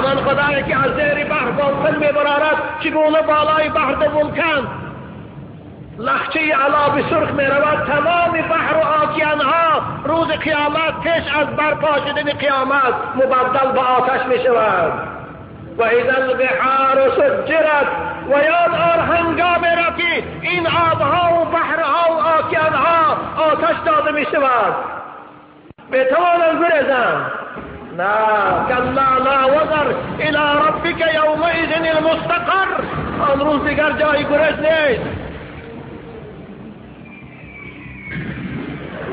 همان خدایی که از زیر بحر دلفین میبرارد چگونه بالای بحر ولکان لخچه علابی سرخ میرود، تمام بحر و آکیانها روز قیامت پیش از برپا شدن قیامت مبدل به آتش میشود. و اذا البحار سجرت، و یاد آر هنگامی را که این آبها و بحرها و آکیانها آتش داده میشود بتوانند بریزند. نه، کلا لا وزر الى ربک یومئذ المستقر. آن روز دیگر جای گریز نیست.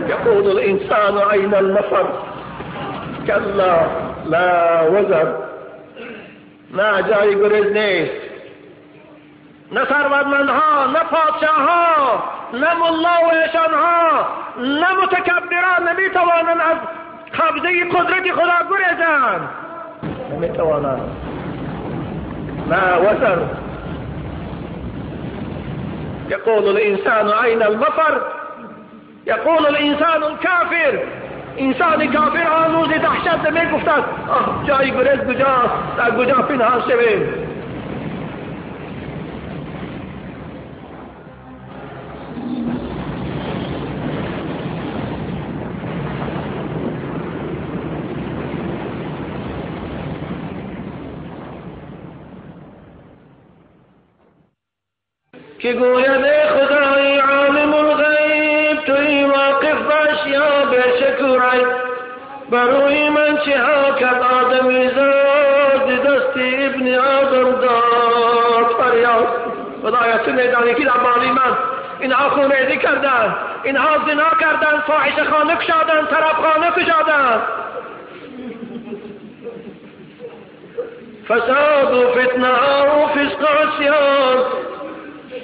يقول الإنسان أين المفر كلا لا وزر. نه جای گریز نیست. نه ثروتمندها، نه پادشاهها، نه ملا و ایشانها، نه متکبران نمیتوانند از قبضه قدرت خدا گریزند. نمیتوانند. لا وزر. يقول الإنسان أين المفر. يقول الانسان الكافر. انسان کافر آن روز دهشت می گفتد جای گریز کجاست، در کجا پنهان شویم. که گوید خدای عالم الغیب توی واقف باش یا به شکرای بروی من چه ها کرد آدمی زاد دست ابن آدم داد فریاد. خدایا تو میدانی که در مالی من اینها خونریزی کردن، اینها زنا کردن، فاحشه خانه کشادن، طرف خانه کشادن. فساد و فتنه و فسق و عصیان،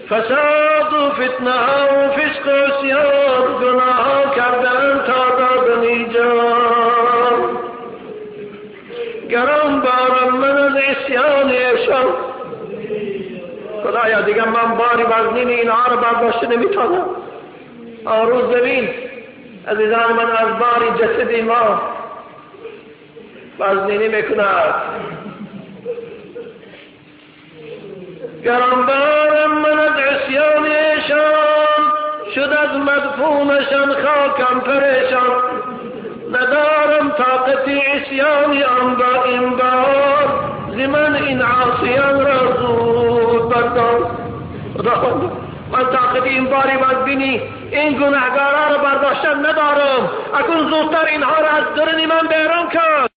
فساد و فتنه و فسق و عصیان، گناه کردن تا دادنی جان. گران بارم من از عصیان ایشان. خدایا دیگر من باری وزنین اینها رو برداشته نمیتونم. آن روز ببین عزیزان من از باری جسدی ما وزنینی میکند. گرانبارم من از عصیانشان شد از مدفونشان خاکم پریشان. ندارم طاقت عصیان آن با این بار زمن این عاصیان را زود بردار. من طاقت این باری وزبینی این گناهگاران را برداشتن ندارم. اکنون زودتر اینها را از درون من بیرون کن.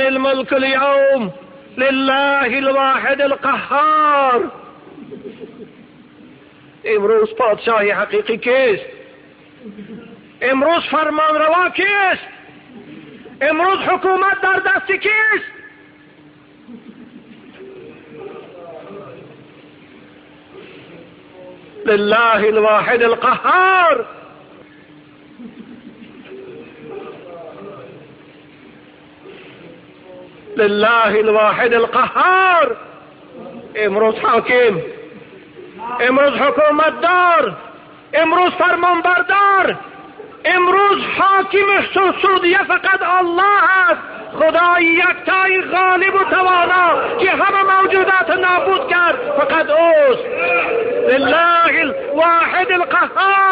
الملك اليوم لله الواحد القهار. امروز پادشاهی حقیقی کیست؟ امروز فرمانروا کیست؟ امروز حکومت در دست کیست؟ لله الواحد القهار. لله الواحد القهار. امروز حاکم، امروز حکومت دار، امروز فرمان بردار، امروز حاکم سعودیه فقط الله است. خدای یکتای غالب و توانا که همه موجودات نابود کرد فقط اوست. لله الواحد القهار.